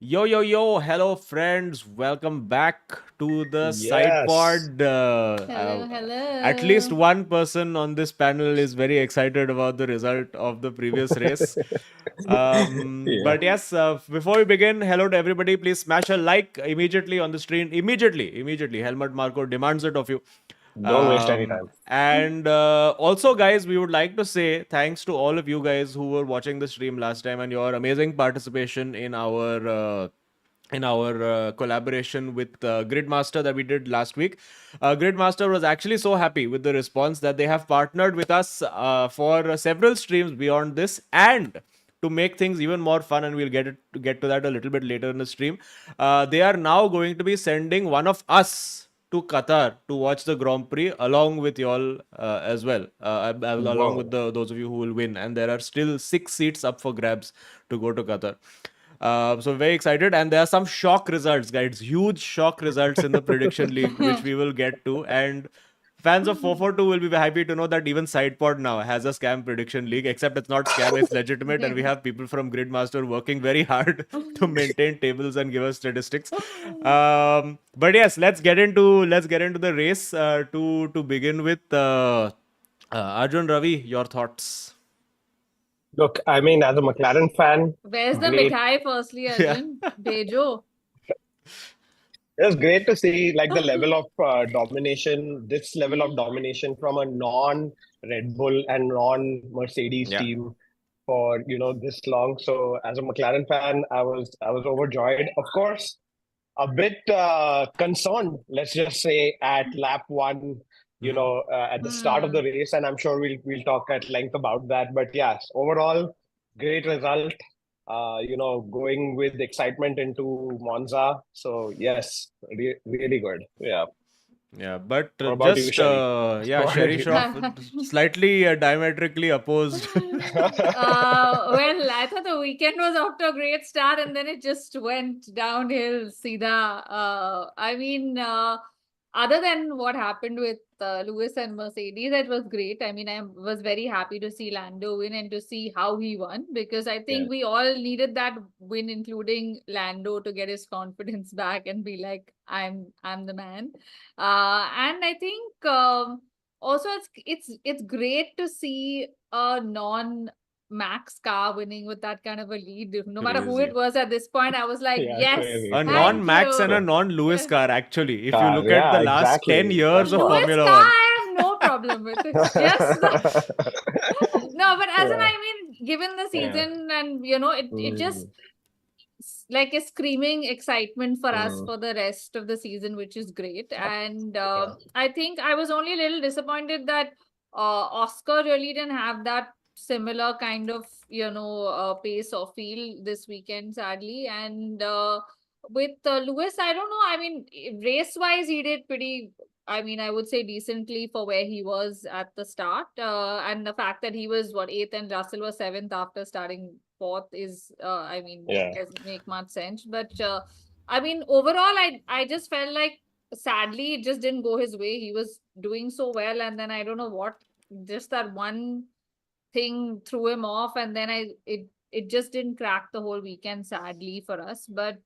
Yo, hello friends, welcome back to the Yes. SidePod. Hello, At least hello. one person on this panel is very excited about the result of the previous race. Yeah. But yes, before we begin, hello to everybody. Please smash a like immediately on the stream. Immediately. Helmut Marko demands it of you. Don't waste any time. And also, guys, we would like to say thanks to all of you guys who were watching the stream last time and your amazing participation in our collaboration with Gridmaster that we did last week. Gridmaster was actually so happy with the response that they have partnered with us for several streams beyond this, and to make things even more fun, and we'll get to that a little bit later in the stream. They are now going to be sending one of us to Qatar to watch the Grand Prix along with y'all as well, along with Whoa. those of you who will win. And there are still 6 seats up for grabs to go to Qatar. So very excited, and there are some shock results, guys. Huge shock results in the prediction league, which we will get to. And fans of 442 will be happy to know that even SidePod now has a scam prediction league, except it's not scam, it's legitimate, and we have people from Gridmaster working very hard to maintain tables and give us statistics. But yes, let's get into the race. To begin with, Arjun Ravi, your thoughts? Look, I mean, as a McLaren fan, Where's the great. mithai firstly, Yeah. Arjun? Bejo. It was great to see like the level of domination, this level of domination from a non-Red Bull and non-Mercedes Yeah. team for this long. So as a McLaren fan, I was overjoyed. Of course, a bit concerned, let's just say, at lap one, at the start of the race, and I'm sure we'll talk at length about that. But yes, overall, great result. Going with excitement into Monza. So yes, really good. Yeah. Yeah, but What about you, just Sherry? Sherry Shroff, slightly diametrically opposed. Well, I thought the weekend was off to a great start and then it just went downhill, Sida. Other than what happened with Lewis and Mercedes, it was great. I mean, I was very happy to see Lando win and to see how he won, because I think we all needed that win, including Lando, to get his confidence back and be like, I'm the man. And I think also it's great to see a non-Max car winning with that kind of a lead. No matter who Crazy. it was at this point, I was like, Yeah, yes, crazy. A thank non-Max you. and a non-Lewis car, actually. If you Car, look at the yeah, last exactly. 10 years That's of what- Lewis Formula car, 1. I have no problem with it. It's just no, but as in, Yeah. I mean, given the Yeah. season, and it just like a screaming excitement for us for the rest of the season, which is great. And I think I was only a little disappointed that Oscar really didn't have that similar kind of pace or feel this weekend, sadly. And with Lewis, I don't know, I mean, race wise he did pretty, I mean, I would say decently for where he was at the start. And the fact that he was eighth and Russell was seventh after starting fourth is, I mean, Yeah. doesn't make much sense. But I mean, overall, I just felt like, sadly, it just didn't go his way. He was doing so well, and then I don't know what, just that one thing threw him off, and then it just didn't crack the whole weekend, sadly for us. But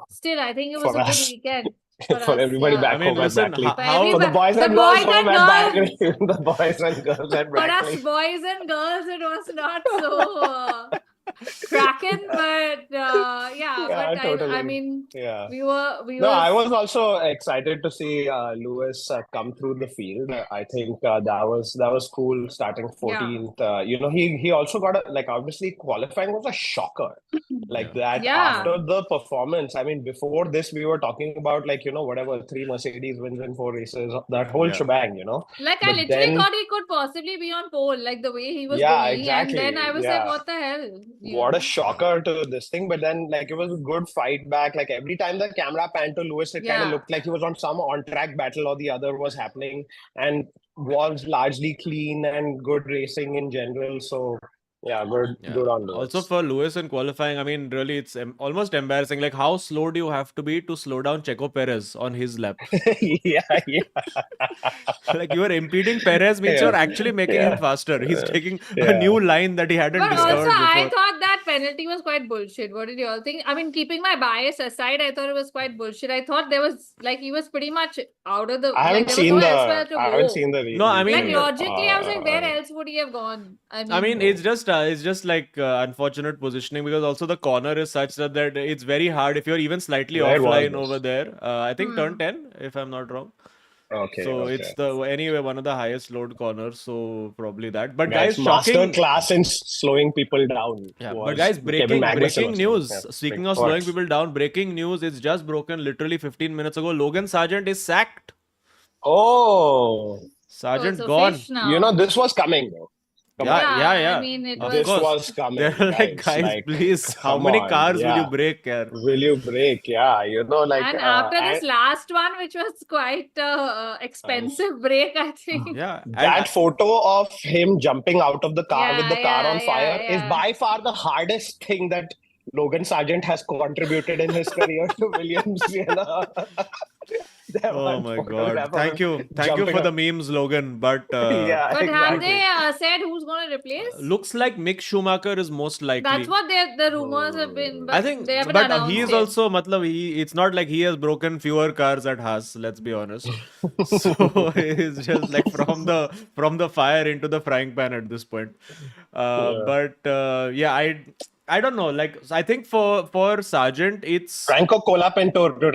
still, I think it was For a good us. weekend. For us, everybody yeah. back I mean, home at listen, Brackley. For how For the everybody, boys the and girls boys home and at girls. Brackley. The boys and girls at For us Brackley. boys and girls, it was not so cracking, but yeah, Yeah, but I totally. mean, Yeah. we No, I were was also excited to see Lewis come through the field. I think that was cool starting 14th. He also got like obviously qualifying was a shocker. Like that Yeah. after the performance. I mean, before this we were talking about like whatever 3 Mercedes wins in 4 races, that whole Yeah. shebang, Like, I But literally then- thought he could possibly be on pole, like the way he was Yeah, going. exactly. And then I was Yeah. like, what the hell? What a shocker to this thing. But then like it was a good fight back. Like every time the camera panned to Lewis, it kind of Yeah. looked like he was on some on-track battle or the other was happening, and was largely clean and good racing in general. So yeah, good on Lewis. Also for Lewis in qualifying, I mean, really, it's almost embarrassing. Like, how slow do you have to be to slow down Checo Perez on his lap? yeah. Like, you are impeding Perez means Yeah. you're actually making him faster. He's taking a Yeah. new line that he hadn't But discovered also, I before. thought that penalty was quite bullshit. What did you all think? I mean, keeping my bias aside, I thought it was quite bullshit. I thought there was like he was pretty much out of the I haven't there was seen no elsewhere to I go. haven't seen the No, I mean, Like logically, I was like, where uh, else would he have gone? I I mean, mean, it's just like unfortunate positioning because also the corner is such that it's very hard if you're even slightly Where was offline this? over there. I think turn 10, if I'm not wrong. Okay. So it's anyway one of the highest load corners, so probably that. But Guys, guys, master shocking. class in slowing people down. Yeah, but was guys, Kevin Magnussen breaking was news. saying. Yeah. Speaking of What? slowing people down, breaking news. It's just broken literally 15 minutes ago. Logan Sargeant is sacked. Oh, Sargeant so gone. fish now. this was coming though. Come on. Yeah. I mean, it Of This course. was coming. They're like, guys, please, how come many on, cars will you yeah. break here? Will you break? Yeah, and after this last one, which was quite expensive break, I think. Yeah. that photo of him jumping out of the car with the car on fire is yeah. by far the hardest thing that Logan Sargeant has contributed in his career to Williams. Oh my God. Thank you for the memes, Logan. But yeah, But exactly. have they said who's going to replace? Looks like Mick Schumacher is most likely. That's what the rumors have been. But I think, they haven't but announced he is it. also, it's not like he has broken fewer cars at Haas. Let's be honest. So it's just like from the fire into the frying pan at this point. But I don't know. Like I think for Sargeant, it's Franco Colapinto to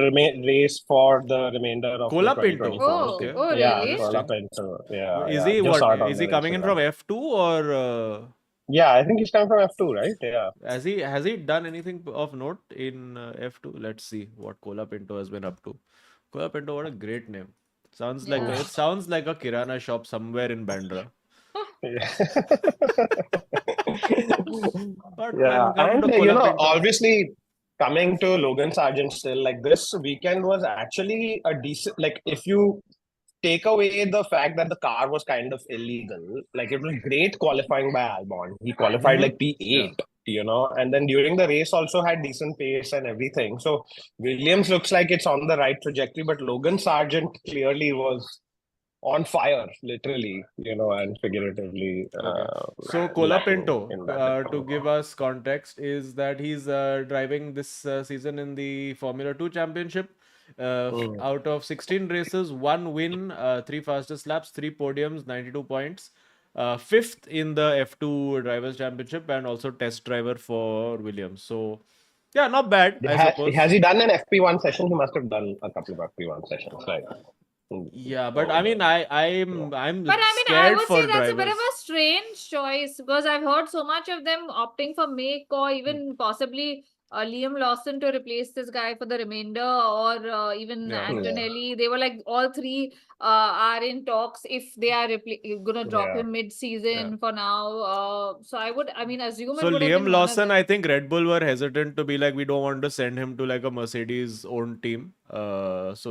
race for the remainder of Colapinto. 2024. Oh, really? Yeah, Colapinto. Yeah. Is yeah. he Just out what? Is he coming in from F2 or? Yeah, I think he's coming from F2, right? Yeah. Has he done anything of note in F2? Let's see what Colapinto has been up to. Colapinto, what a great name. It sounds like a kirana shop somewhere in Bandra. Yeah, and obviously coming to Logan Sargeant still, like this weekend was actually a decent, like if you take away the fact that the car was kind of illegal, like it was great qualifying by Albon. He qualified like P8, and then during the race also had decent pace and everything. So Williams looks like it's on the right trajectory, but Logan Sargeant clearly was on fire, literally, and figuratively. So Colapinto, to give us context, is that he's driving this season in the Formula 2 Championship. Out of 16 races, 1 win, 3 fastest laps, 3 podiums, 92 points. 5th in the F2 Drivers' Championship and also test driver for Williams. So, yeah, not bad, I suppose. Has he done an FP1 session? He must have done a couple of FP1 sessions, right? Yeah, but I mean, I'm But I mean, scared I would for say that's drivers. a bit of a strange choice because I've heard so much of them opting for Mick or even possibly Liam Lawson to replace this guy for the remainder, or even Antonelli. They were like all three are in talks if they are going to drop him mid-season for now. So I mean, assume So it would have Liam been Lawson, I think Red Bull were hesitant to be like, we don't want to send him to like a Mercedes owned team. Because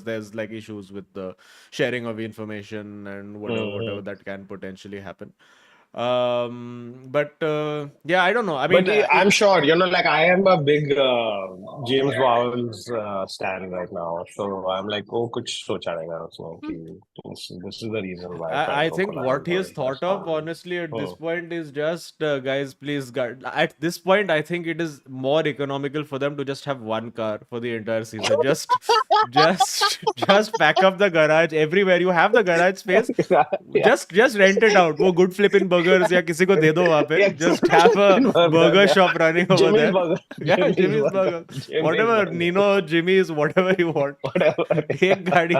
there's like issues with the sharing of information and whatever that can potentially happen. But I don't know. I mean, I'm sure, like I am a big James Vowles stan right now. So I'm like, kuch socha rahega usne. This is the reason why. I think what he has thought of, honestly, at this point is just, guys, please, at this point, I think it is more economical for them to just have one car for the entire season. Just pack up the garage everywhere. You have the garage space. Just rent it out. वो good flipping burgers या किसी को दे दो वहाँ पे. Just have a burger shop running over there. Yeah, Jimmy's Burger. Whatever, Nino, Jimmy's, whatever you want. एक गाड़ी.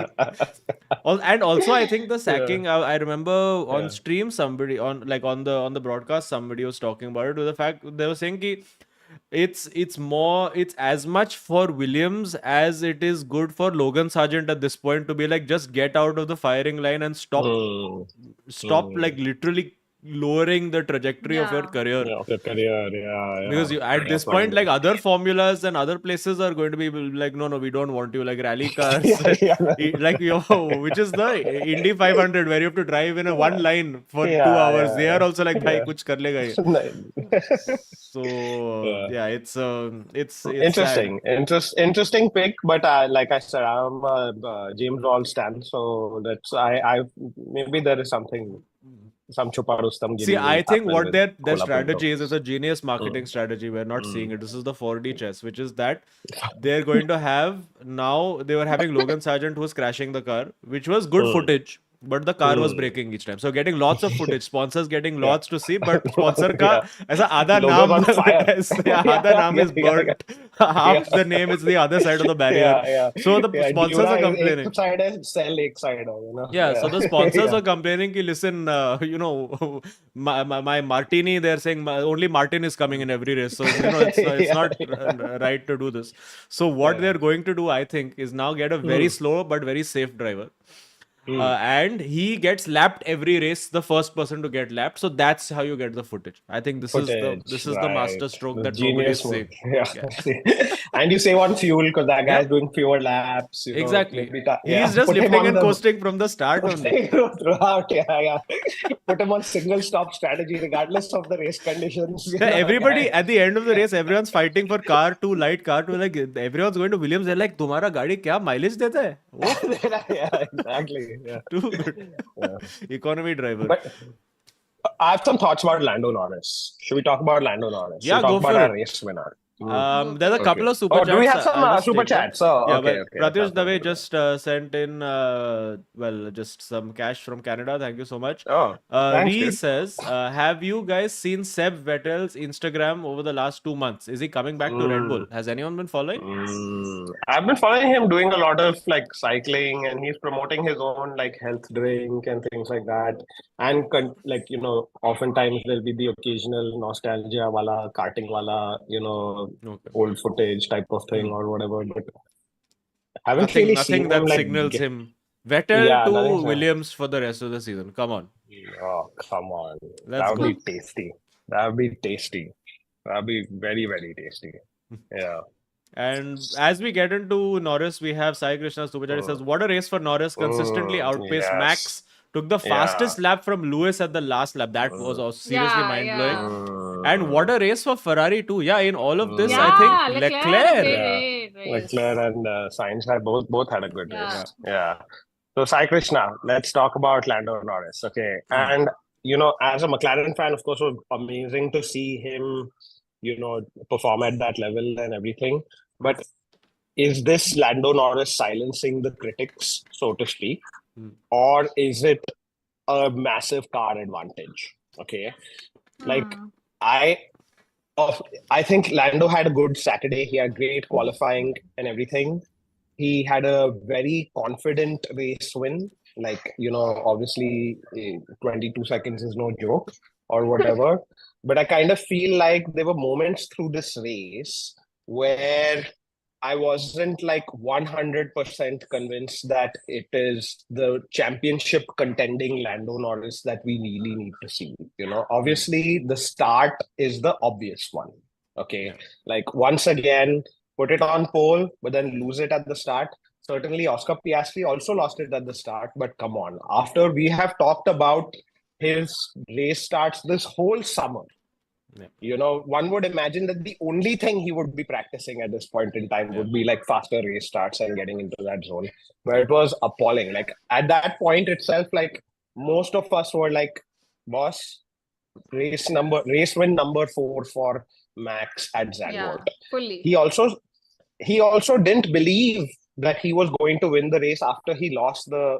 And also, I think the sacking. I remember on stream somebody on the broadcast somebody was talking about it. With the fact they were saying कि it's as much for Williams as it is good for Logan Sargeant at this point to be like, just get out of the firing line and stop like literally lowering the trajectory of your career. Because at this point, like other formulas and other places are going to be like, no, we don't want you, like rally cars, like which is the Indy 500 where you have to drive in a one line for 2 hours. They are also like, bhai, kuch kar lega ye. So it's interesting, interesting pick. But like I said, I'm a James Vowles stan, so that's I maybe there is something some Chupa Rustam See, giri I think happened what with their Kola strategy Pinto. is a genius marketing strategy. We're not seeing it. This is the 4D chess, which is that they're going to have now. They were having Logan Sargeant who was crashing the car, which was good footage, but the car was breaking each time. So getting lots of footage, sponsors getting Yeah. lots to see, but sponsor Yeah. ka ऐसा आधा Logo's नाम on fire. आधा नाम is Yeah. burnt. Half the name is the other side of the barrier. Yeah. So the Yeah. sponsors are Dura is complaining. एक side है, Cell एक side है, you know. Yeah, so the sponsors Yeah. are complaining, ki, listen, my Martini, they're saying only Martin is coming in every race. So, it's not right to do this. So what they're going to do, I think, is now get a very slow but very safe driver. And he gets lapped every race, the first person to get lapped. So that's how you get the footage. I think this is the master stroke The that nobody is genius seeing. move. Yeah. And you save on fuel because that guy's doing fewer laps. Exactly. Yeah. He's just Put him lifting on and the- coasting from the start only. throughout. Yeah. Put him on single stop strategy regardless of the race conditions. Yeah, everybody at the end of the race, everyone's fighting for car 2, light car 2. Like everyone's going to Williams. They're like, "Tumhara gaadi kya mileage deta hai?" Oh, Yeah, exactly. Yeah. dude. Yeah. Economy driver. But I have some thoughts about Lando Norris. Should we talk about Lando Norris? Yeah, Should we go talk about for our it. race winner? There's a couple of super chats. Do we have some I'll just super take them. chats? Oh, Yeah, okay. but Pratyush Dave just sent in, just some cash from Canada. Thank you so much. Oh, thanks, Ree dude. says, have you guys seen Seb Vettel's Instagram over the last 2 months? Is he coming back to Red Bull? Has anyone been following? I've been following him doing a lot of like cycling, and he's promoting his own like health drink and things like that. And oftentimes there'll be the occasional nostalgia wala, karting wala, Okay. old footage type of thing or whatever. But haven't Nothing, really nothing seen that him like signals him. Vettel Yeah, to nothing- Williams for the rest of the season. Come on. Oh, come on. Let's That would go. be tasty. That would be tasty. That would be very, very tasty. Yeah. And as we get into Norris, we have Sai Krishna Super Chat. It says, what a race for Norris. Consistently outpaced yes. Max. Took the fastest lap from Lewis at the last lap. That was seriously Yeah, mind-blowing. And what a race for Ferrari too. Yeah, in all of this, Yeah, I think Leclerc. Leclerc. Leclerc and Sainz had both had a good Yeah. race. Yeah. So Sai Krishna, let's talk about Lando Norris. Okay. And as a McLaren fan, of course, it was amazing to see him, perform at that level and everything. But is this Lando Norris silencing the critics, so to speak? Or is it a massive car advantage? Okay. Like I think Lando had a good Saturday. He had great qualifying and everything. He had a very confident race win. Like, obviously 22 seconds is no joke or whatever. But I kind of feel like there were moments through this race where I wasn't like 100% convinced that it is the championship contending Lando Norris that we really need to see. Obviously the start is the obvious one. Okay. Like once again, put it on pole, but then lose it at the start. Certainly Oscar Piastri also lost it at the start, but come on. After we have talked about his race starts this whole summer, one would imagine that the only thing he would be practicing at this point in time would be like faster race starts and getting into that zone. But it was appalling. Like at that point itself, like most of us were like, boss, race win number 4 for Max at Zandvoort. Yeah, fully. He also didn't believe that he was going to win the race after he lost the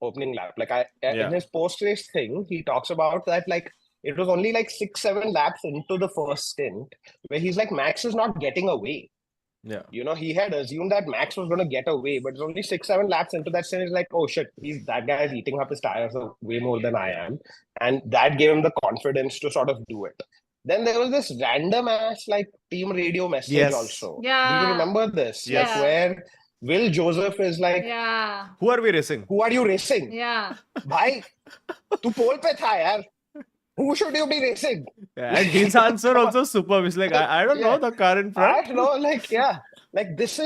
opening lap. Like in his post-race thing, he talks about that like it was only like 6-7 laps into the first stint where he's like, Max is not getting away. Yeah. He had assumed that Max was going to get away, but it's only 6-7 laps into that stint. He's like, oh shit, that guy is eating up his tires way more than I am. And that gave him the confidence to sort of do it. Then there was this random ass like team radio message also. Yeah. Do you remember this? Yes. Like where Will Joseph is like, who are we racing? Who are you racing? Yeah. Bhai, tu pole pe tha yaar. Who should you be racing? Yeah, and his answer also superb. It's like, I don't know, the car in front. I don't know, like, this,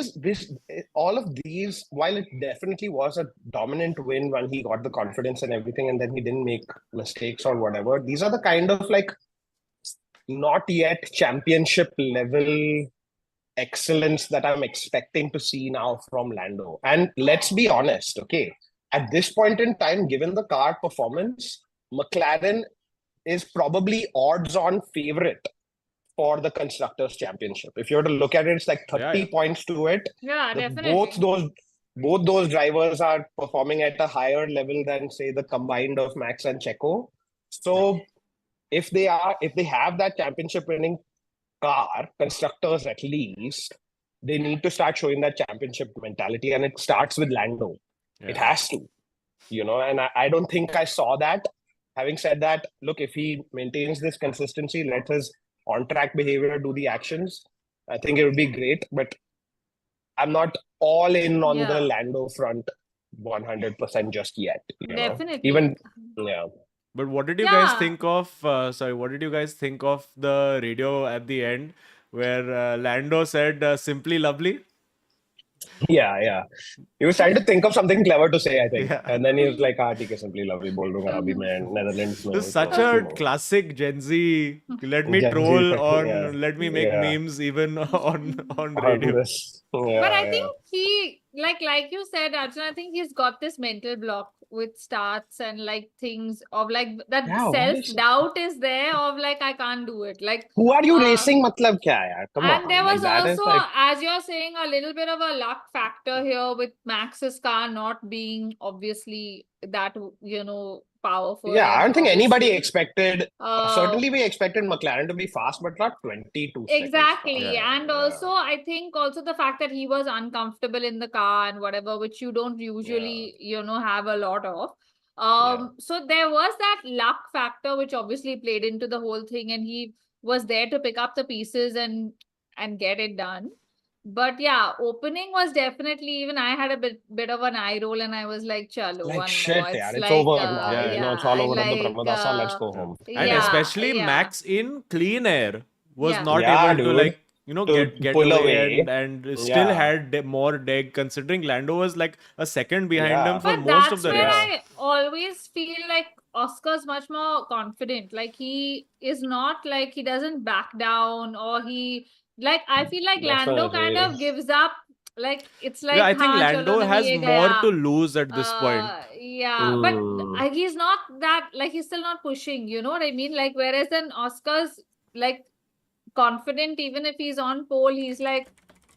all of these, while it definitely was a dominant win when he got the confidence and everything, and then he didn't make mistakes or whatever, these are the kind of like, not yet championship level excellence that I'm expecting to see now from Lando. And let's be honest, okay, at this point in time, given the car performance, McLaren is probably odds-on favorite for the Constructors' Championship. If you were to look at it, it's like 30 points to it. Yeah, definitely. Both those drivers are performing at a higher level than, say, the combined of Max and Checo. So if they have that championship-winning car, constructors at least, they need to start showing that championship mentality, and it starts with Lando. Yeah. It has to, and I don't think I saw that. Having said that, look, if he maintains this consistency, let his on-track behavior do the actions, I think it would be great. But I'm not all in on the Lando front 100% just yet. Definitely. But what did you guys think of? What did you guys think of the radio at the end where Lando said "simply lovely"? Yeah. He was trying to think of something clever to say, I think. Yeah. And then he was like, "ठीक है, simply lovely बोल दूंगा अभी मैं Netherlands में." This is such a classic Gen Z. Let me troll on, let me make memes even on radio. But I think he, like you said, Arjun, I think he's got this mental block with starts and like things of like that self-doubt is there of like, I can't do it. Like, who are you racing? Matlab kya yaar? Come on. And there was also, as you're saying, a little bit of a luck factor here with Max's car not being obviously that, powerful. Yeah, I don't think anybody expected. Certainly, we expected McLaren to be fast, but not 22 exactly. seconds. And also, I think also the fact that he was uncomfortable in the car and whatever, which you don't usually, have a lot of. So there was that luck factor, which obviously played into the whole thing, and he was there to pick up the pieces and get it done. But yeah, opening was definitely, even I had a bit of an eye roll, and I was like, chalo, like one shit, more. It's over now. It's all over at the Pramadasa. Let's go home. And especially Max in clean air was not able to get pull away and still had more deg, considering Lando was like a second behind him for most of the race. But that's where I always feel like Oscar's much more confident. Like he is not like, he doesn't back down, or he, like, I feel like Lando kind of gives up. Like, it's like, I think Lando has more to lose at this point. But he's not that, like, he's still not pushing, you know what I mean? Like, whereas then Oscar's like confident, even if he's on pole, he's like,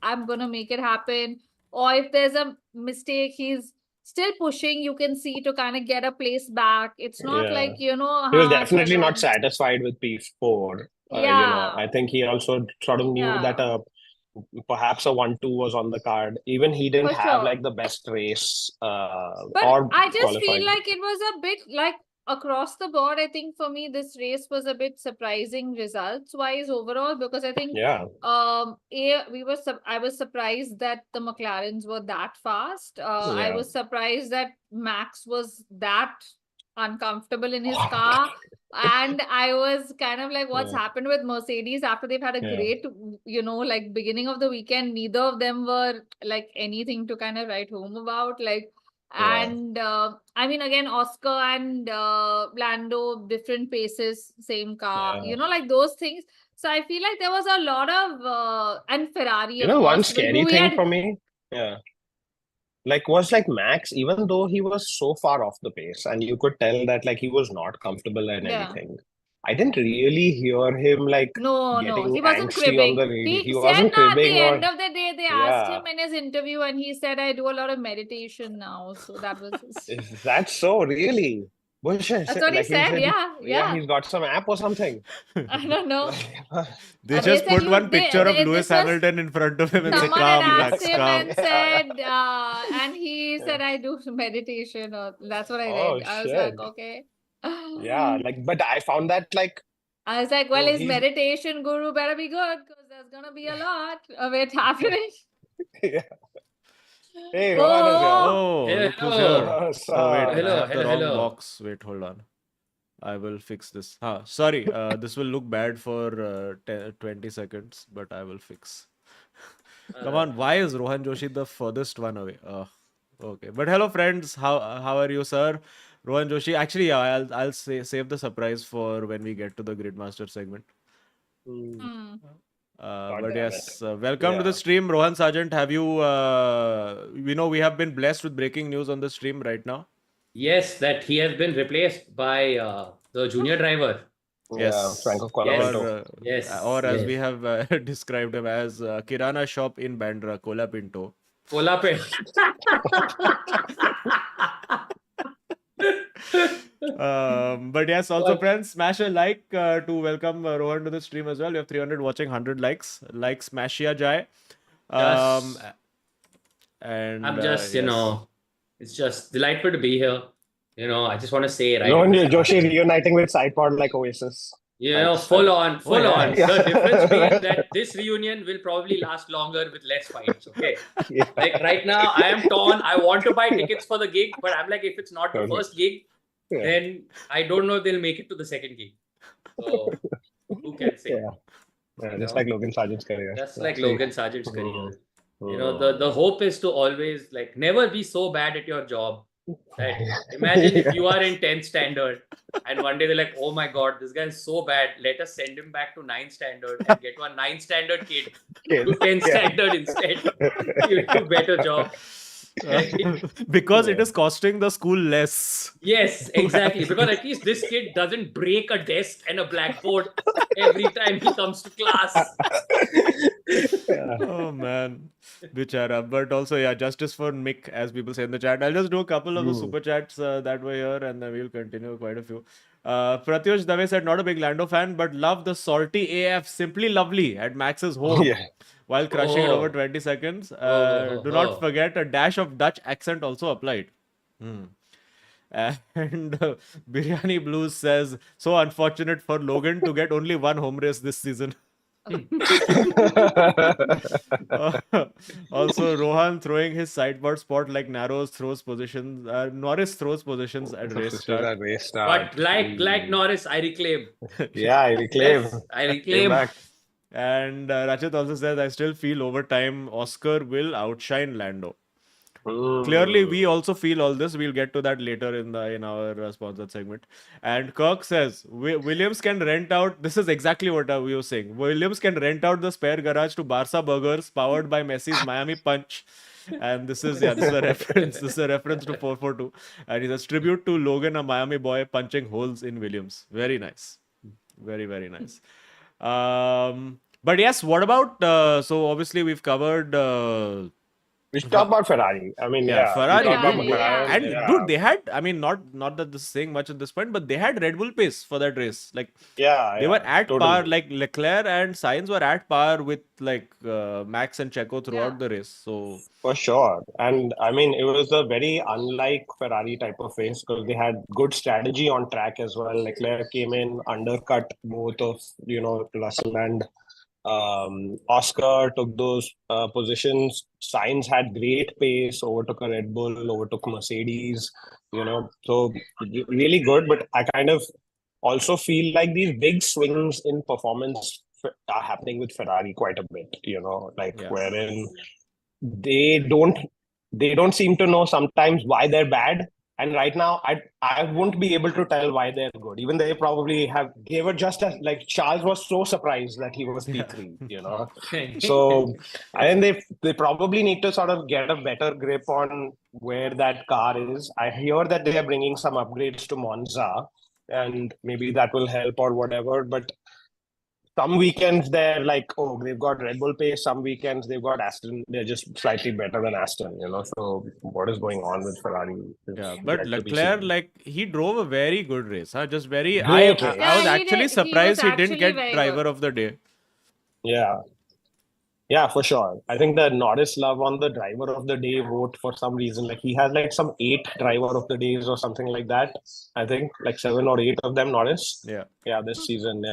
I'm gonna make it happen. Or if there's a mistake, he's still pushing, you can see, to kind of get a place back. It's not like, he was definitely not satisfied with P4. I think he also sort of knew that perhaps a 1-2 was on the card. Even he didn't have like the best race. But I just feel like it was a bit like across the board. I think for me, this race was a bit surprising results wise overall, because I think I was surprised that the McLarens were that fast. I was surprised that Max was that uncomfortable in his car. And I was kind of like, what's happened with Mercedes after they've had a great, like beginning of the weekend? Neither of them were like anything to kind of write home about. Like, and I mean, again, Oscar and Lando, different paces, same car, like those things. So I feel like there was a lot of, and Ferrari. One scary thing for me. Was like Max, even though he was so far off the pace, and you could tell that like he was not comfortable in anything. I didn't really hear him like no, he wasn't cribbing. He wasn't cribbing. At the end of the day, they asked him in his interview, and he said, "I do a lot of meditation now." So that was his... Is that so? Really? That's what he said. Yeah. He's got some app or something. I don't know. They just put one picture of Lewis Hamilton in front of him and said, "Calm, relax, calm." And said, and he said, "I do meditation." Or that's what I read. I was like, okay. Yeah, but I found that like, I was like, well, his meditation guru better be good, because there's gonna be a lot of it happening. Hey, Rohan is here. Who's here? Wait, hello, I have the wrong hello. box. Wait, hold on. I will fix this. Sorry, this will look bad for 20 seconds, but I will fix. Come on, why is Rohan Joshi the furthest one away? Okay, but hello friends, how are you, sir? Rohan Joshi. Actually, I'll save the surprise for when we get to the Gridmaster segment. But yes, welcome to the stream, Logan Sargeant. Have you, we have been blessed with breaking news on the stream right now. Yes, that he has been replaced by the junior driver. Yes. Franco Yes. Colapinto. Yes. Or as yes. we have described him as Kirana shop in Bandra, Kolapinto. Polape. But yes, also friends, smash a like to welcome Rohan to the stream as well. We have 300 watching, 100 likes. Like smashia jai. Just, And I'm just, yes. it's just delightful to be here. I just want to say right. Rohan Joshi reuniting with SidePod like Oasis. Full on. yeah. The difference being that this reunion will probably last longer with less fights. Okay. Yeah. Like right now, I am torn. I want to buy tickets for the gig, but I'm like, if it's not the first gig, then I don't know if they'll make it to the second gig. So who can say? Yeah, just like Logan Sargeant's career. Just like Logan Sargeant's career. The hope is to always never be so bad at your job. Right? Imagine if you are in 10th standard and one day they're like, oh my God, this guy is so bad. Let us send him back to 9th standard and get one 9th standard kid to 10th standard instead. You do a better job. Because it is costing the school less. Yes, exactly. Because at least this kid doesn't break a desk and a blackboard every time he comes to class. Oh man, bichara. But also, yeah, justice for Mick, as people say in the chat. I'll just do a couple of the super chats that were here, and then we'll continue quite a few. Pratyush Dave said, not a big Lando fan, but love the salty AF, simply lovely at Max's home. While crushing it over 20 seconds. Do not forget a dash of Dutch accent also applied. And Biryani Blues says, so unfortunate for Logan to get only one home race this season. Also, Rohan throwing his sideboard spot like Norris throws positions at race start. But like Norris, I reclaim. Yeah, I reclaim. Yes, I reclaim. And Rachit also says, I still feel over time Oscar will outshine Lando. Clearly, we also feel all this. We'll get to that later in our sponsored segment. And Kirk says, Williams can rent out, this is exactly what we were saying. Williams can rent out the spare garage to Barca Burgers powered by Messi's Miami Punch. And this is a reference. This is a reference to 442. And he says, tribute to Logan, a Miami boy punching holes in Williams. Very nice. Very, very nice. But yes, what about, so obviously we've covered... we should talk about Ferrari. I mean, Ferrari. And dude, they had, I mean, not that this is saying much at this point, but they had Red Bull pace for that race. They were at par, like Leclerc and Sainz were at par with Max and Checo throughout the race. So for sure. And I mean, it was a very unlike Ferrari type of race because they had good strategy on track as well. Leclerc came in, undercut both of, Russell and Oscar took those positions. Sainz had great pace, overtook a Red Bull, overtook Mercedes, so really good. But I kind of also feel like these big swings in performance are happening with Ferrari quite a bit, wherein they don't seem to know sometimes why they're bad. And right now, I won't be able to tell why they're good. Even they probably they were just as, Charles was so surprised that he was P3, So I think they probably need to sort of get a better grip on where that car is. I hear that they are bringing some upgrades to Monza, and maybe that will help or whatever. But some weekends they're they've got Red Bull pace. Some weekends they've got Aston. They're just slightly better than Aston, So what is going on with Ferrari? Yeah, but Leclerc, he drove a very good race. Just very. I was actually surprised he didn't get driver of the day. Yeah, for sure. I think the Norris love on the driver of the day vote for some reason. He has some 8 driver of the days or something like that. I think 7 or 8 of them, Norris. Yeah, this season,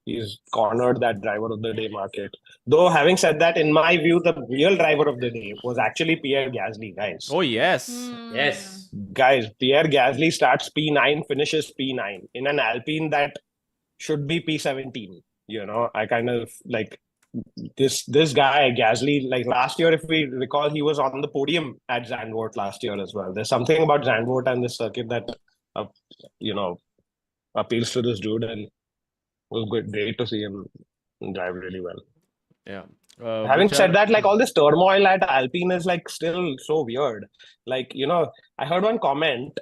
he's cornered that driver of the day market. Though having said that, in my view, the real driver of the day was actually Pierre Gasly, guys. Oh, yes. Yes. Guys, Pierre Gasly starts P9, finishes P9 in an Alpine that should be P17. I kind of this guy Gasly, last year, if we recall, he was on the podium at Zandvoort last year as well. There's something about Zandvoort and this circuit that appeals to this dude, and it was great to see him drive really well. Yeah. Having said that, all this turmoil at Alpine is still so weird. I heard one comment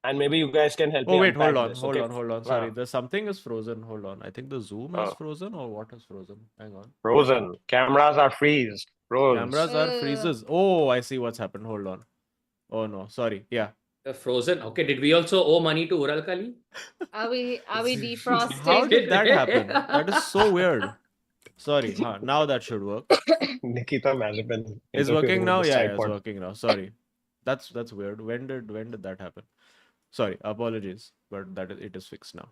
and maybe you guys can help Oh me wait, hold unpack on, this, hold okay? on, hold on. Sorry, there's something is frozen. Hold on. I think the zoom is frozen, or what is frozen? Hang on. Frozen. Cameras are freeze. Froze. Cameras are freezes. Oh, I see what's happened. Hold on. Oh no, sorry. Yeah. Frozen. Okay, did we also owe money to Uralkali? Are we defrosted? How did that happen? That is so weird. Sorry. Now that should work. Nikita Mazepin Is interfering working with now? the Yeah, it's SidePod. working now. Sorry. That's weird. When did that happen? Sorry, apologies, but it is fixed now.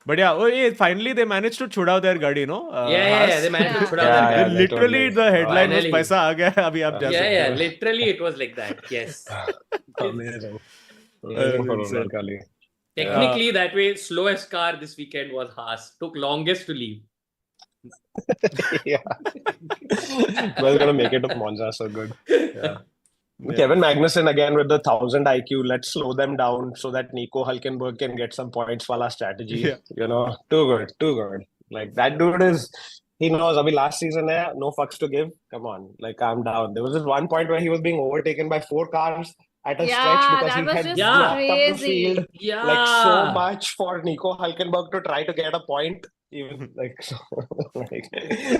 But yeah, finally they managed to chud out their gadi, no? Yeah, they managed to chud out their Yeah, guy. they Literally, totally- the headline was Finally. "Paisa aa gaya, abhi aap ja sakte Yeah, ho." literally it was like that. Yes. Amazing. Amazing for Insane. Uralkali. Technically, that way, slowest car this weekend was Haas. Took longest to leave. Yeah. Well, gonna make it to Monza, so good. Yeah. Yeah. Kevin Magnussen again with the 1000 IQ. Let's slow them down so that Nico Hülkenberg can get some points wala strategy. Yeah. You know, too good. Like that dude is. He knows. Abhi last season, no fucks to give. Come on, like calm down. There was this one point where he was being overtaken by 4 cars at a stretch Yeah, because that he was had just blocked up the crazy. field. Yeah. Like so much for Nico Hülkenberg to try to get a point. Even like, so, like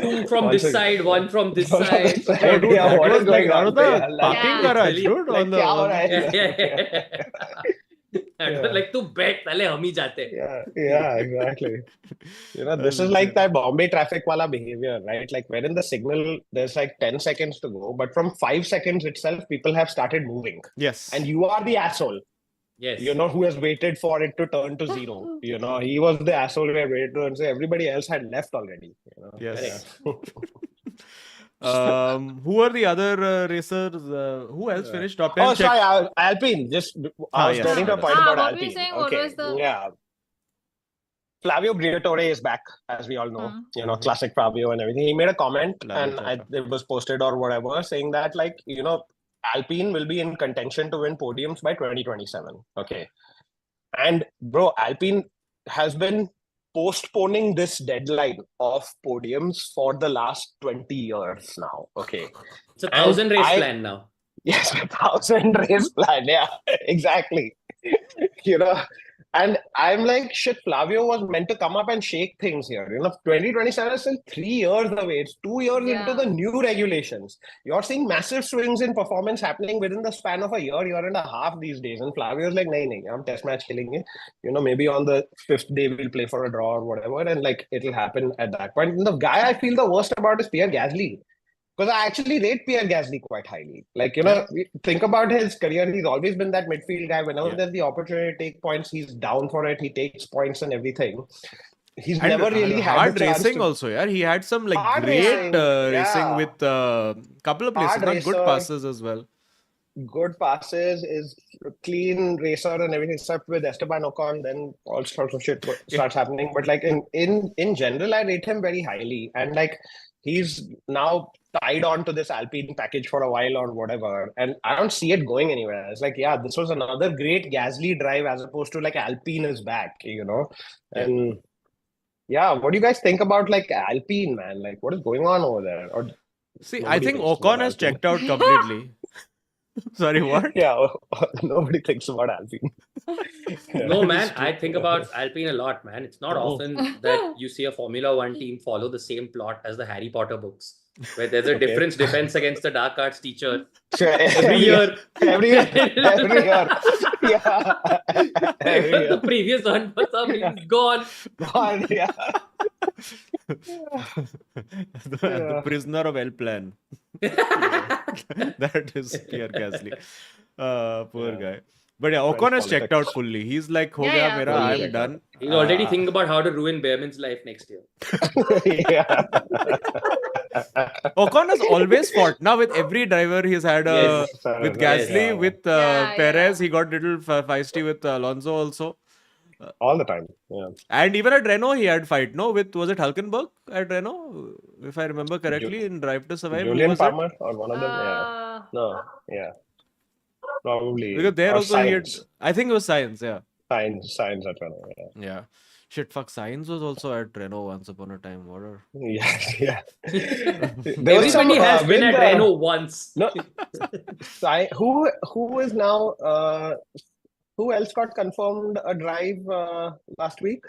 Two from this side, one from this side. Oh, dude, Yeah, that what was is like going out on of the there? Like, parking Yeah. garage, dude. like, On the, kya ho on raha the- hai? I was like, tu bet, pale hum hi jate. Yeah, exactly. You know, this is like that Bombay traffic wala behavior, right? Like when in the signal, there's like 10 seconds to go, but from 5 seconds itself, people have started moving. Yes. And you are the asshole, Yes. you know, who has waited for it to turn to 0. You know, he was the asshole who had waited to, and so everybody else had left already. You know? Yes. Yeah. Who are the other racers? Who else finished top 10? Oh, Check. sorry, Alpine. Just I was yes, getting to a yes. point about What were you Alpine. saying? What Okay, was the- yeah. Flavio Briatore is back, as we all know. You know, classic Flavio and everything. He made a comment, Flavio and it was posted or whatever, saying that like you know, Alpine will be in contention to win podiums by 2027. Okay, and bro, Alpine has been postponing this deadline of podiums for the last 20 years now. Okay. It's a 1,000 race I- plan now. Yes, 1,000 race plan. Yeah, exactly. You know, and I'm like, shit, Flavio was meant to come up and shake things here. You know, 2027 is still 3 years away. It's 2 years into the new regulations. You're seeing massive swings in performance happening within the span of a year and a half these days. And Flavio's like, nahi, I'm test match killing it. You know, maybe on the 5th day we'll play for a draw or whatever. And like, it'll happen at that point. And the guy I feel the worst about is Pierre Gasly. Because I actually rate Pierre Gasly quite highly. Like, you know, think about his career. He's always been that midfield guy. Whenever there's the opportunity to take points, he's down for it. He takes points and everything. He's And never really had hard a chance racing to... also, yeah. He had some like Hard great racing, racing yeah. with couple of places, Hard not racer. good passes as well. Good passes, is clean racer and everything, except with Esteban Ocon, then all sorts of shit starts happening. But like in general, I rate him very highly. And like he's now tied on to this Alpine package for a while or whatever. And I don't see it going anywhere. It's like, yeah, this was another great Gasly drive as opposed to like Alpine is back, you know? And yeah, what do you guys think about like Alpine, man? Like what is going on over there? Or See, I nobody think thinks Ocon about has Alpine. checked out completely. Sorry, what? Yeah, nobody thinks about Alpine. No, man, I think about Alpine a lot, man. It's not often that you see a Formula One team follow the same plot as the Harry Potter books, where there's a difference defense against the dark arts teacher. Sure, Every year. Every year. Yeah. Every year. The previous one for some reason is gone. God, yeah. The prisoner of El Plan. That is Pierre Gasly. Poor guy. But yeah, Ocon has checked out fully. He's like, ho gaya mera, fully. I'm done. He's already thinking about how to ruin Behrman's life next year. Yeah. Ocon has always fought. Now with every driver he's had Yes. with Gasly, Yeah. with Yeah, Perez, he got little feisty with Alonso also. All the time. Yeah. And even at Renault, he had fight, no? With, was it Hülkenberg at Renault? If I remember correctly, in Drive to Survive. who Julian was it? Palmer or one of them. Yeah. No. Yeah. Probably. Because there or also he had, Sainz. I think it was Science, yeah. Sainz at Renault. Yeah. Yeah. Shit, fuck, Sainz was also at Renault once upon a time. What a... Yeah. There was Everybody some, has been with at Renault once. No, who is now? Who else got confirmed a drive last week?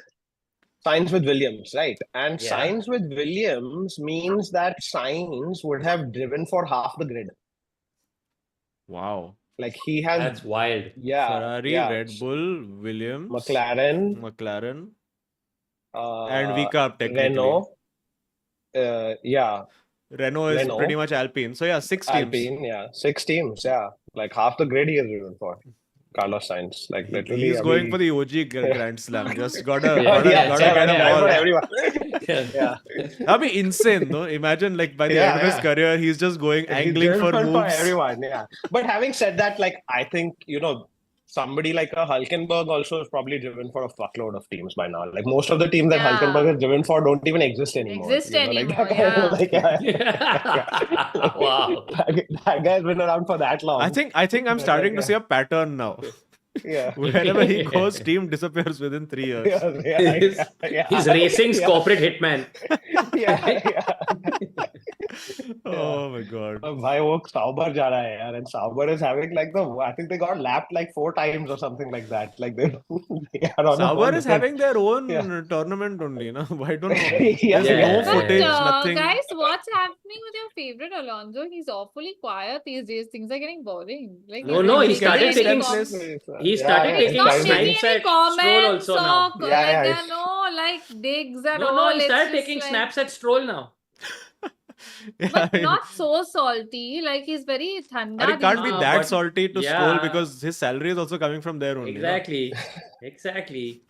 Sainz with Williams, right? And Yeah. Sainz with Williams means that Sainz would have driven for half the grid. Wow. Like he has, That's wild. yeah, Ferrari, yeah. Red Bull, Williams, McLaren, and V-Carb technically. Renault. Yeah, Renault is Renault. pretty much Alpine. So yeah, 6 teams. Alpine, yeah, 6 teams, yeah. Like half the grid he has driven for. Carlos Sainz, like literally, He's going for the OG Grand Slam. Just gotta Yeah, get him all. everyone. Yeah. That'd be insane, though. Imagine, like, by the end of his career, he's just going angling He's for driven moves. for everyone, yeah. But having said that, like, I think, somebody like a Hülkenberg also is probably driven for a fuckload of teams by now. Like most of the teams that Yeah. Hülkenberg has driven for don't even exist anymore. Wow. That guy's been around for that long. I think I'm starting to see a pattern now. Yeah. Wherever he goes, team disappears within 3 years. He's racing's corporate hitman. Oh my god. Bhai, wo Sauber ja raha hai, yaar, and Sauber is having like I think they got lapped like 4 times or something like that. Like they are on Sauber is having their own Yeah. tournament only, no? I don't know. Yeah. There's no But, footage, nothing. Guys, what's happening with your favorite Alonso? He's awfully quiet these days. Things are getting boring. Like No, he started taking He started He's taking not snipes making any at Stroll comments also or now. like Yeah, there are no like digs at all. No, he It's started just taking like- snaps at Stroll now. but not so salty. Like he's very thanda. And it can't be Ah, that but- salty to yeah. Stroll because his salary is also coming from there only. no? Exactly.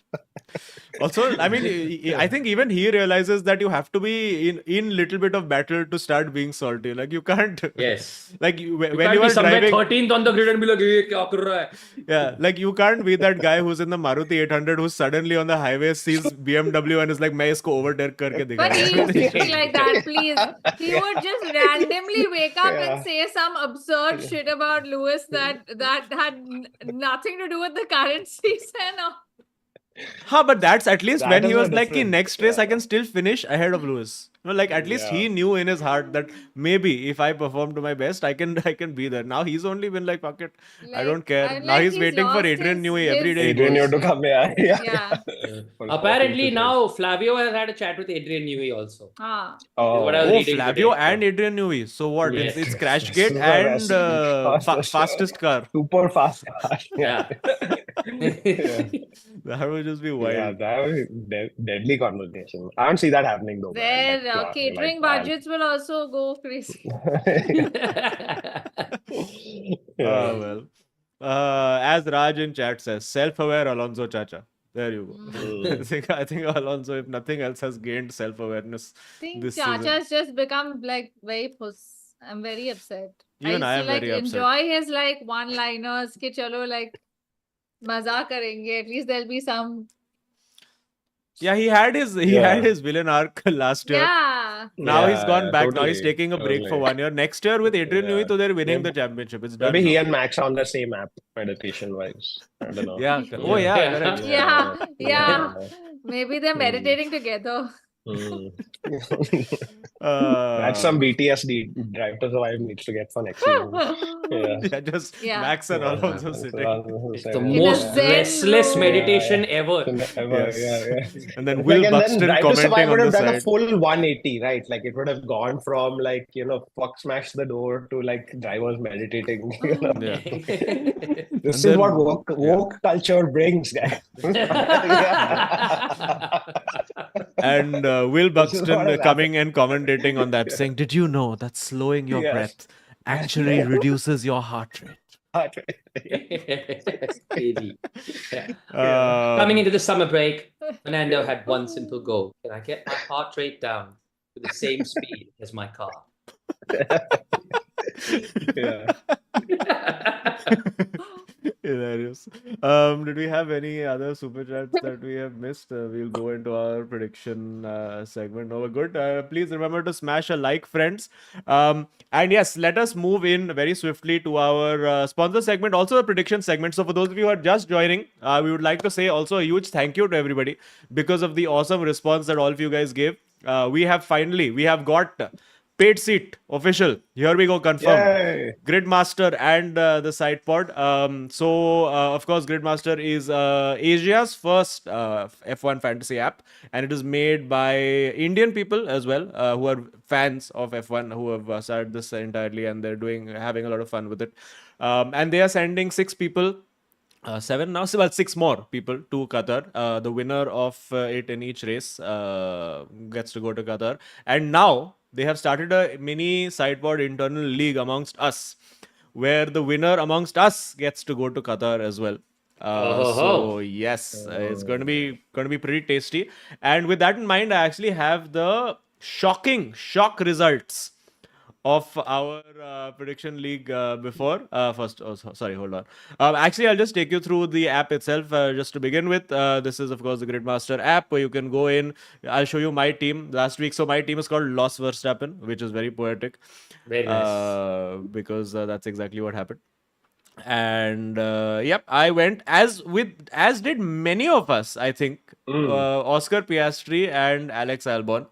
Also, I mean, I think even he realizes that you have to be in little bit of battle to start being salty. Like you can't. Yes. Like You when can't you be are somewhere driving. 13th on the grid and be like, "Ye kya kar raha hai?" Yeah, like you can't be that guy who's in the Maruti 800 who's suddenly on the highway sees BMW and is like, "मैं इसको overtake करके But he used to दिखाऊंगा." be like that, please. He would just randomly wake up Yeah. and say some absurd shit about Lewis that had nothing to do with the current season. Or... Ha, but that's at least That when is he the was like, "Ki difference, next race I yeah. can still finish ahead of Lewis." No, like at least he Yeah. knew in his heart that maybe if I perform to my best, I can be there. Now he's only been like, "Fuck it, I Like, don't care." and Now like he's waiting for lost Adrian Newey his- every day. he Adrian goes. Newey to come, yeah. Yeah. Apparently now Flavio has had a chat with Adrian Newey also. Ah. What I was Oh, reading Flavio today. and Adrian Newey. So what? Yes. It's Crashgate Super and fast. fastest car. Super fast car. Yeah. That would just be wild. Yeah, that was deadly conversation. I don't see that happening though. man. Their Like, catering like, budgets will also go crazy. Oh, well. As Raj in chat says, self-aware Alonso Chacha. There you go. I think Alonso, if nothing else, has gained self-awareness. I think This Chacha's just become like very puss. I'm very upset. Even I used am to like very upset. enjoy his like one-liners. Ki chalo like maza karenge. At least there'll be some. Yeah, he had his villain arc last year. Yeah. Now he's Yeah, gone back. Now totally, he's taking a break for totally. 1 year. Next year with Adrian Yeah. Newey, so they're winning Maybe- the championship. It's done. Maybe he now. and Max are on the same app, meditation-wise. I don't know. Yeah. Oh yeah. correct. Yeah. Maybe they're meditating together. Mm. Uh, That's some BTS Drive to Survive needs to get for next season. Yeah. Yeah, just Yeah. Max and Alonso sitting. The In a most zen restless mode. meditation ever. Ever, Yes. yeah. And then Will Like, and Buxton then Drive to commenting Survive would on have the done a side. full 180, right? Like it would have gone from like, fuck smash the door to like drivers meditating. Yeah. This is then- what woke culture brings, guys. And Will This is what Buxton has coming and commentating on that, saying, "Did you know that slowing your Yes. breath actually reduces your heart rate?" Baby. Yeah. Coming into the summer break, Fernando had one simple goal. Can I get my heart rate down to the same speed as my car? Yeah. Hilarious. hilarious. Did we have any other super chats that we have missed? We'll go into our prediction segment. Oh, good. Please remember to smash a like, friends. And yes, let us move in very swiftly to our sponsor segment, also the prediction segment. So for those of you who are just joining, we would like to say also a huge thank you to everybody because of the awesome response that all of you guys gave. We have got paid seat official. Here we go, confirmed. Yay. Gridmaster and the SidePod. Of course, Gridmaster is Asia's first F1 fantasy app, and it is made by Indian people as well, who are fans of F1, who have started this entirely, and they're having a lot of fun with it. And they are sending 6 people. 7 now, well, 6 more people to Qatar. The winner of it in each race gets to go to Qatar. And now they have started a mini SidePod internal league amongst us, where the winner amongst us gets to go to Qatar as well. So yes, it's going to be pretty tasty. And with that in mind, I actually have the shock results of our prediction league before. Sorry, hold on. Actually, I'll just take you through the app itself just to begin with. This is, of course, the Gridmaster app where you can go in. I'll show you my team last week. So my team is called Los Verstappen, which is very poetic. Very nice. Because that's exactly what happened. And yep, I went as did many of us, I think. Oscar Piastri and Alex Albon.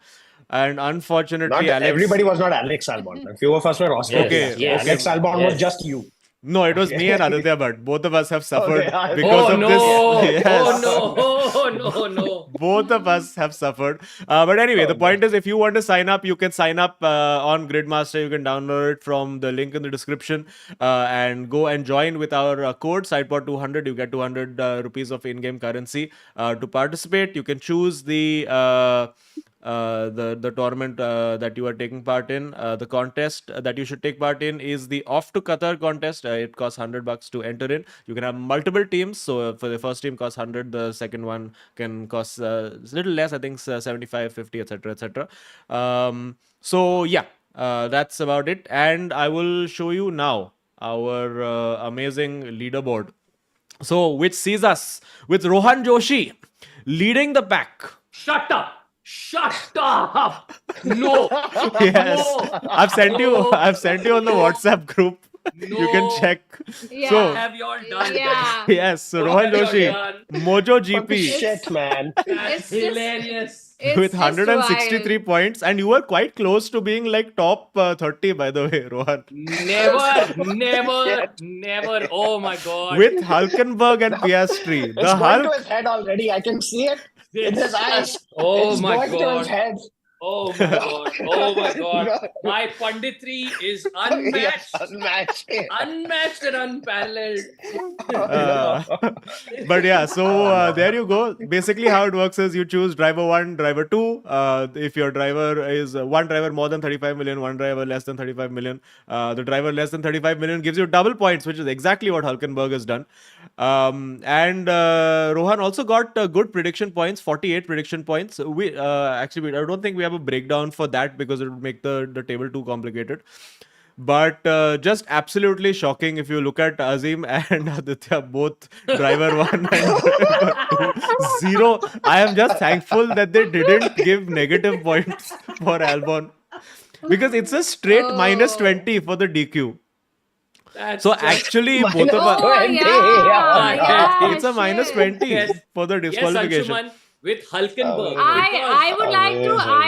And unfortunately, everybody was not Alex Albon. A few of us were Oscar. Yes. Alex Albon was just you. No, it was me and Aditya, but both of us have suffered because of this. Yes. No. Both of us have suffered. But anyway, the point is, if you want to sign up, you can sign up on Gridmaster. You can download it from the link in the description and go and join with our code SidePod200. You get 200 rupees of in-game currency to participate. You can choose the tournament that you are taking part in. The contest that you should take part in is the Off to Qatar contest. It costs $100 to enter in. You can have multiple teams. So for the first team costs 100, the second one can cost a little less, I think 75, 50, etc, etc. So yeah, that's about it. And I will show you now our amazing leaderboard. So which sees us with Rohan Joshi leading the pack. Shut up! No. Yes. No. I've sent you on the WhatsApp group. No. You can check. Yeah. So have you all done? Yeah. yes, so Rohan Joshi, Mojo GP Shit, man. That's hilarious. with 163 points, and you were quite close to being like top 30, by the way, Rohan. Never. Oh my god. With Hulkenberg and Piastri. It's going to his head already. I can see it in his eyes. Oh it's my going to his god. head. Oh my god. My punditry is unmatched. Unmatched and unparalleled. But yeah, so there you go. Basically, how it works is you choose driver 1, driver 2. If your driver is one driver more than 35 million, one driver less than 35 million, the driver less than 35 million gives you double points, which is exactly what Hulkenberg has done. And Rohan also got good prediction points, 48 prediction points. I don't think we have a breakdown for that because it would make the table too complicated. But just absolutely shocking if you look at Azim and Aditya, both driver 1 and driver 2, 0. I am just thankful that they didn't give negative points for Albon, because it's a straight minus 20 for the DQ. So actually, both of us, it's a minus 20 for the disqualification. Yes, Anshuman, with Hulkenberg. I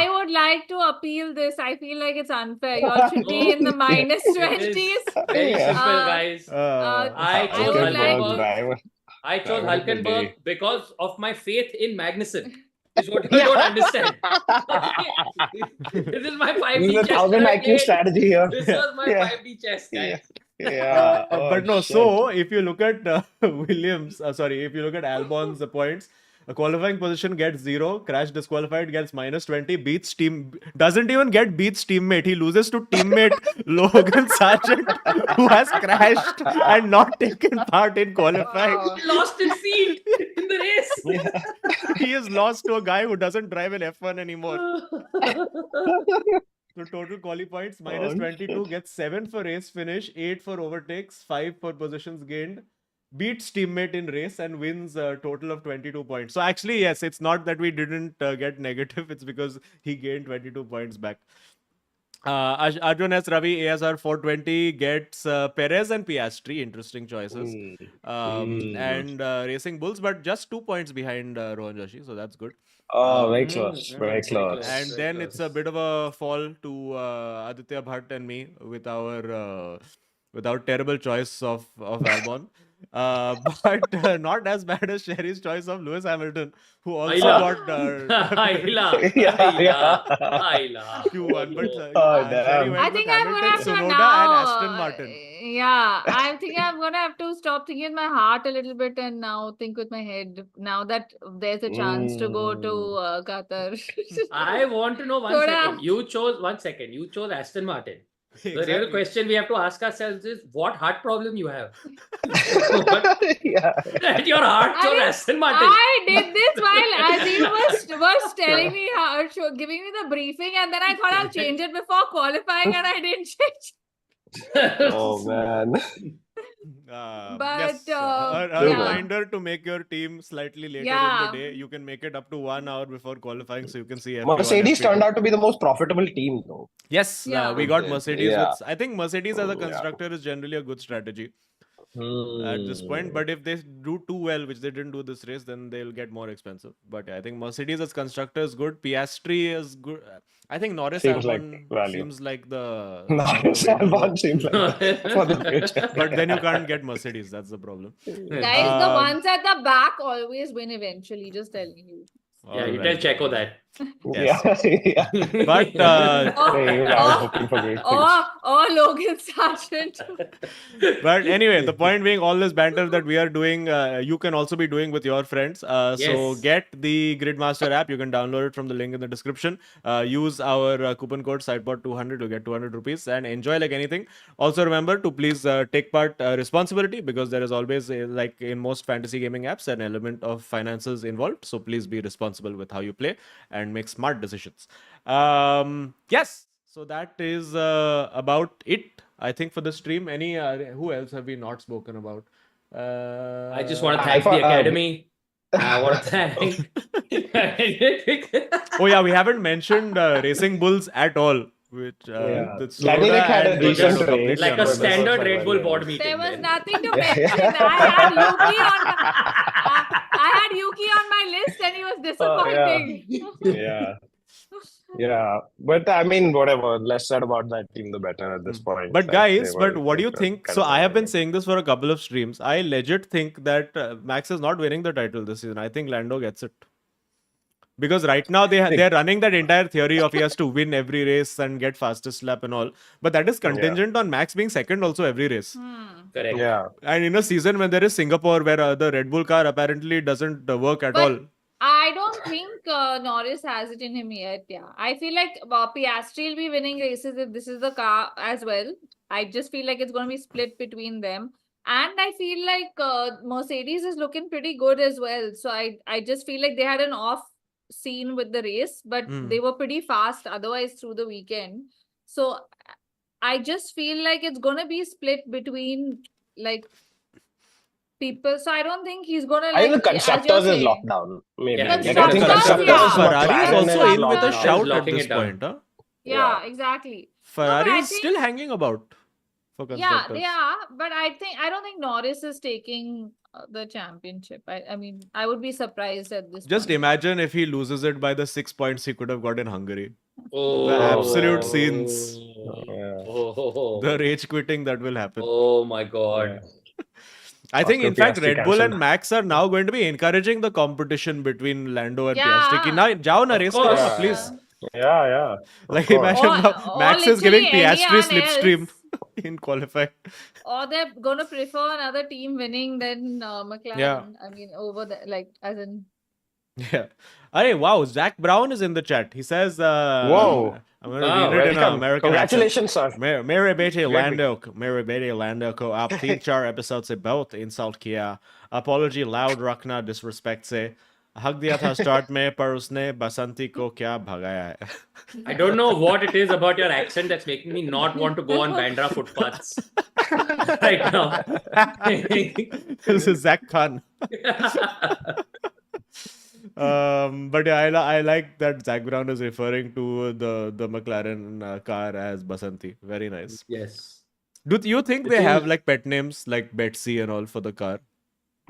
would like to appeal this. I feel like it's unfair. You all should be in the minus 20s. Very simple, guys. I chose would like Hulkenberg. I chose Hulkenberg because of my faith in Magnussen. Is what you don't understand. This is my 5D chess. This is a 1000 IQ strategy here. This was my 5D chess, guys. Yeah. But no, shit. So if you look at Williams, if you look at Albon's points, a qualifying position gets 0, crash disqualified gets minus 20, doesn't even get beats teammate. He loses to teammate Logan Sargeant, who has crashed and not taken part in qualifying. Lost his seat in the race. He is lost to a guy who doesn't drive an F1 anymore. So total quali points minus 22, gets 7 for race finish, 8 for overtakes, 5 for positions gained. beats teammate in race and wins a total of 22 points. So actually, yes, it's not that we didn't get negative. It's because he gained 22 points back. Arjun S. Ravi, ASR 420 gets Perez and Piastri. Interesting choices. And Racing Bulls, but just 2 points behind Rohan Joshi. So that's good. Oh, very close. yeah, Very very close. close. And then it's a bit of a fall to Aditya Bhatt and me with our terrible choice of Albon. But not as bad as Sherry's choice of Lewis Hamilton, who also Aila. got Aila. Yeah. Aila. Q1. But Oh, Sherry damn. went I with think I'm gonna Hamilton, have to Tsunoda, now. and Aston Martin. Yeah, I think I'm gonna have to stop thinking with my heart a little bit and now think with my head. Now that there's a chance to go to Qatar. I want to know one Thoda. second. You chose Aston Martin. The real Exactly. question we have to ask ourselves is what heart problem you have? Yeah. That your heart I chose mean, Aston Martin. I did this while Azim was telling me how, giving me the briefing, and then I thought I'll change it before qualifying, and I didn't change. Oh, man. But, yes, a yeah. reminder to make your team slightly later in Yeah. the day. You can make it up to 1 hour before qualifying, so you can see F1, Mercedes FP2. turned out to be the most profitable team, though. Yes, Yeah. we got It did, Mercedes. yeah. I think Mercedes as a Yeah. constructor is generally a good strategy at this point. But if they do too well, which they didn't do this race, then they'll get more expensive. But yeah, I think Mercedes as constructor is good. Piastri is good. I think Norris Seems like Albon value. seems like the Nice. Albon seems like for the future. but then you can't get Mercedes. That's the problem. Guys, the ones at the back always win eventually, just telling you. Yeah, you tell Alright. Checo that. Yes. Yeah. But Hey, I was hoping for great things. Or Logan Sargeant. But anyway, the point being, all this banter that we are doing, you can also be doing with your friends. So Yes. get the Gridmaster app. You can download it from the link in the description. Use our coupon code SidePod200 to get 200 rupees and enjoy like anything. Also remember to please take part responsibility, because there is always, like in most fantasy gaming apps, an element of finances involved. So please be responsible with how you play and make smart decisions. Yes. So that is about it, I think, for the stream. Any who else have we not spoken about? I just want to I thank the thought, academy. I want to thank. Oh yeah, we haven't mentioned Racing Bulls at all. Which Yeah. the Danny had a and decent Ricardo completely race. Like a unaffected. standard Red Bull board meeting. There was then. nothing to Yeah. mention. I had Yuki on my list and he was disappointing. Yeah. Yeah. But I mean, whatever. Less said about that team, the better at this point. But Like, guys, they were- but what do you they were think? kind So of I have been dominating. saying this for a couple of streams. I legit think that Max is not winning the title this season. I think Lando gets it. Because right now they're running that entire theory of he has to win every race and get fastest lap and all. But that is contingent on Max being second also every race. Correct. Yeah. And in a season when there is Singapore, where the Red Bull car apparently doesn't work at But all. I don't think Norris has it in him yet. Yeah, I feel like Piastri will be winning races if this is the car as well. I just feel like it's going to be split between them. And I feel like Mercedes is looking pretty good as well. So I just feel like they had an off scene with the race, but they were pretty fast otherwise through the weekend. So I just feel like it's going to be split between like people. So I don't think he's going to I think like, the as you're constructors is saying. locked down. Maybe. Yeah, Like, I think constructors, constructors, yeah. Ferrari is McLaren also is in with a locked down. shout at Locking this it down. point. Huh? Yeah, exactly. Ferrari I is think- still hanging about for Yeah, constructors. they are, but I don't think Norris is taking the championship. I mean, I would be surprised at this Just point. imagine if he loses it by the 6 points he could have got in Hungary. Oh, absolute scenes. Yeah. Oh, The rage quitting that will happen. oh my God. I think, in After fact, Piastri Red Bull cancelled. and Max are now going to be encouraging the competition between Lando and Yeah. Piastri. Ki, now, jao na Of race course. karo na, Yeah. please. Yeah. Like, Of course. imagine Or- now or Max is giving literally Piastri anyone slipstream else. in qualifying. Or they're gonna prefer another team winning than McLaren. Yeah. I mean, over the as in. Yeah. Hey, wow, Zach Brown is in the chat. He says, Whoa. I'm going to Wow, read it in Welcome. American Congratulations, sir. accent. मेरे बेटे Great लैंडो को आप 3-4 episode से बहुत insult किया. Apology loud रखना disrespect से. हक दिया था स्टार्ट में पर उसने बसंती को क्या भगाया है. I don't know what it is about your accent that's making me not want to go on Bandra footpaths right now. This is Zach Khan. But yeah, I like that Zach Brown is referring to the McLaren car as Basanti. Very nice. Yes. Do you think they have like pet names like Betsy and all for the car?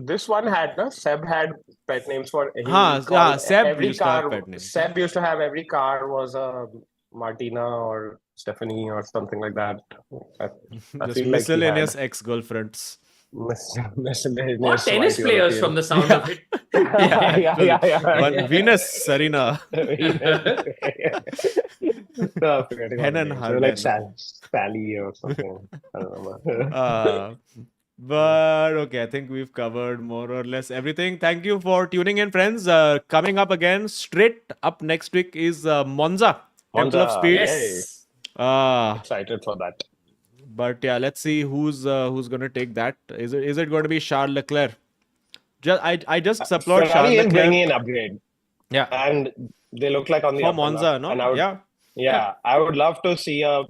This one had, no? Seb had pet names for Seb every used to have car. pet names. Seb used to have every car was a Martina or Stephanie or something like that. I Just feel like he miscellaneous ex-girlfriends. miscellaneous Or tennis white players European. from the sound of it. yeah. Venus, Serena. No, forgetting all Hen the and names. Harden. Like Sally or something. I don't remember. But okay, I think we've covered more or less everything. Thank you for tuning in, friends. Coming up again, straight up next week is Monza, Temple of Monza, Speed. Yes. Excited for that. But yeah, let's see who's going to take that. Is it going to be Charles Leclerc? I just applaud Charles Ferrari is Leclerc. bringing an upgrade, Yeah, and they look like on the for up and Monza, up. no? And I would, Yeah. I would love to see the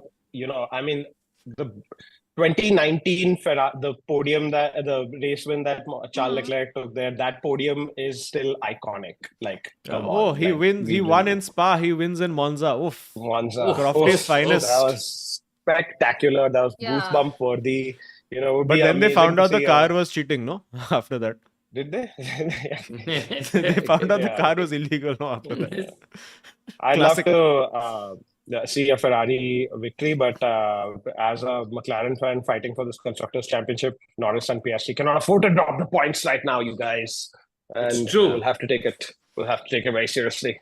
2019 the podium the race win that Charles Leclerc took there. That podium is still iconic. Like, come on, he like, wins. He won in Spa. He wins in Monza. Oof. Monza. Crofty's finest. That was spectacular. That was goosebump worthy. Would But be then they amazing found to out the see car was cheating, no? After that. Did they? They found out the car was illegal, no? After that. I'd Classic. love to see a Ferrari victory, but as a McLaren fan fighting for this Constructors' Championship, Norris and Piastri cannot afford to drop the points right now, you guys. And It's true. We'll have to take it. We'll have to take it very seriously.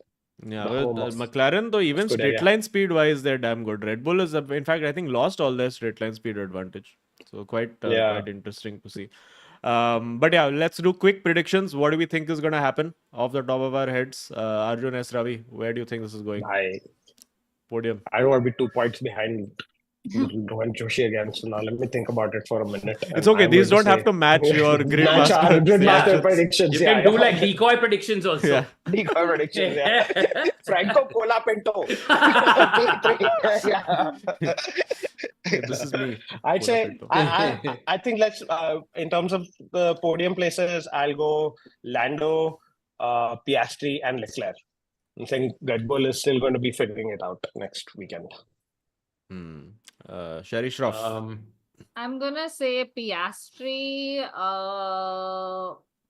Yeah, The well, home of McLaren, though, even Scuderia. straight line speed wise, they're damn good. Red Bull is, in fact, I think lost all their straight line speed advantage. So quite interesting to see. But yeah, let's do quick predictions. What do we think is going to happen off the top of our heads? Arjun S. Ravi, where do you think this is going? Podium. I don't want to be 2 points behind Rohan Joshi again. So now let me think about it for a minute. It's okay. These don't have to match your Gridmaster Gridmaster predictions. You can do like decoy predictions also. Yeah. Decoy predictions. Yeah. Franco Cola Pinto. This is me. I'd say I think let's in terms of the podium places, I'll go Lando, Piastri, and Leclerc. I think Red Bull is still going to be figuring it out next weekend. Sherry Shroff. I'm gonna say Piastri,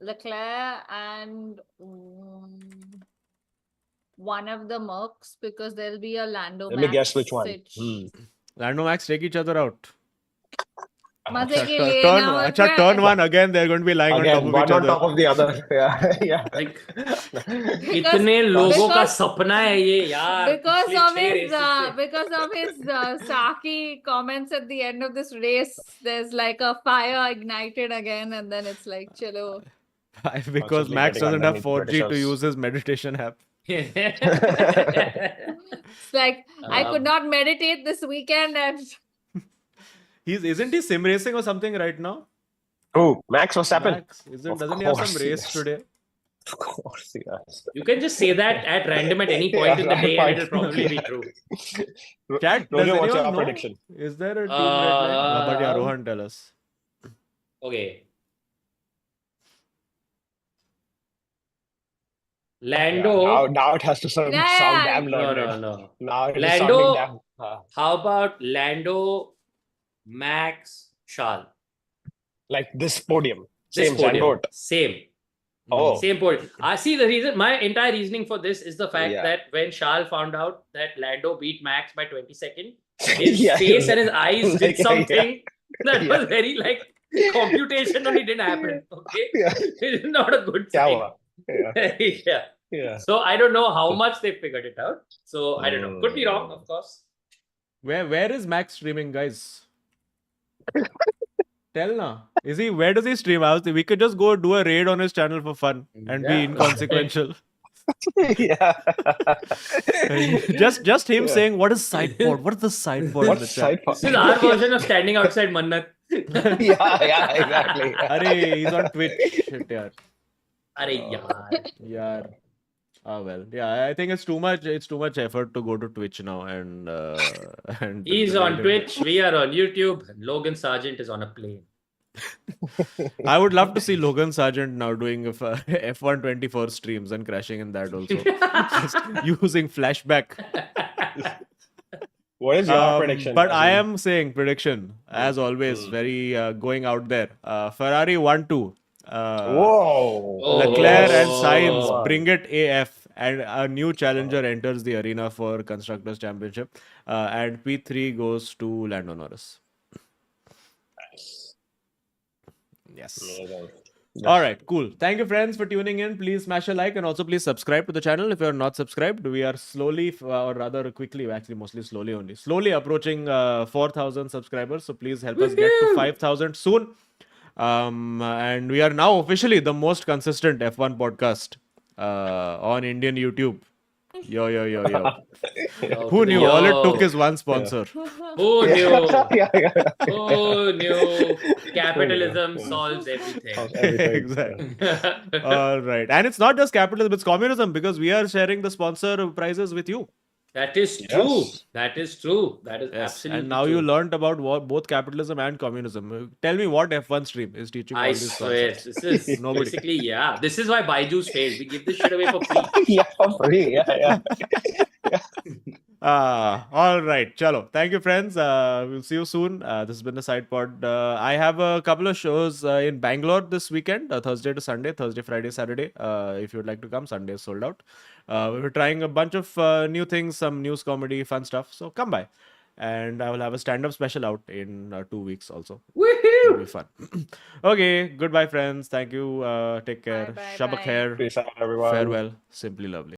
Leclerc, and one of the Mercs, because there'll be a Lando. Let me guess which one. Lando Max take each other out. मजे के लिए now turn one again. They're going to be lying on top of one each on other. top of the other. Yeah. Like, कितने लोगों का सपना है ये यार. Because of his Saki comments at the end of this race, there's like a fire ignited again, and then it's like chalo. Because Max doesn't have 4G to use his meditation app. It's like I could not meditate this weekend, and Isn't he sim racing or something right now? Oh, Max Verstappen. Doesn't he have some race today? Of course he does. You can just say that at random at any point in the day and it'll probably be true. Chat, does Rohan, what's your anyone know? prediction? Is there a team red line? But yeah, Rohan, tell us. Okay. Lando. Now it has to sound damn learned. No. Now it is Lando. sounding damn. How about Lando, Max, Charles? Like this podium. This Same podium. Same. Oh. Same podium. I see the reason. My entire reasoning for this is the fact that when Charles found out that Lando beat Max by 20 seconds, his face and his eyes did something that was very like computationally didn't happen. Okay, it is not a good sign. Yeah. So I don't know how much they figured it out. So I don't know. Could be wrong, of course. Where is Max streaming, guys? Tell na. Where does he stream? We could just go do a raid on his channel for fun and be inconsequential. just him saying, what is SidePod? What is the SidePod? What's SidePod? This is our version of standing outside Mannat. Yeah, exactly. Arey, he's on Twitch. Shit, yaar. Arey yaar. Yeah. Well, yeah, I think it's too much. It's too much effort to go to Twitch now and and He's write on it. Twitch. We are on YouTube. And Logan Sargeant is on a plane. I would love to see Logan Sargeant now doing F124 streams and crashing in that also. Just using flashback. What is your prediction? But I am saying prediction, as always, very going out there. Ferrari 1-2. Whoa! Leclerc and Oh. Sainz bring it AF, and a new challenger enters the arena for Constructors' Championship. And P3 goes to Lando Norris. Yes. Amazing. All right, cool. Thank you, friends, for tuning in. Please smash a like and also please subscribe to the channel if you are not subscribed. We are slowly, or rather quickly, actually mostly slowly only, slowly approaching 4,000 subscribers. So please help us get to 5,000 soon. And we are now officially the most consistent F1 podcast on Indian YouTube. Yo. Who knew? All it took is one sponsor. Who knew? Yeah. Who knew? Capitalism solves everything. Exactly. All right. And it's not just capitalism, it's communism because we are sharing the sponsor prizes with you. That is true. Yes. That is true. That is Yes. absolutely And now true. you learned about both capitalism and communism. Tell me what F1 stream is teaching all I these swear, concepts. this is Nobody. basically, yeah. This is why Baiju's failed. We give this shit away for free. Yeah, for free. Yeah. All right. Chalo. Thank you, friends. We'll see you soon. This has been the SidePod. I have a couple of shows in Bangalore this weekend, Thursday to Sunday, Thursday, Friday, Saturday. If you would like to come, Sunday is sold out. We're trying a bunch of new things, some news, comedy, fun stuff. So come by. And I will have a stand-up special out in 2 weeks also. It'll be fun. Okay. Goodbye, friends. Thank you. Take care. Bye, Shabak bye. khair. Peace out, everyone. Farewell. Simply lovely.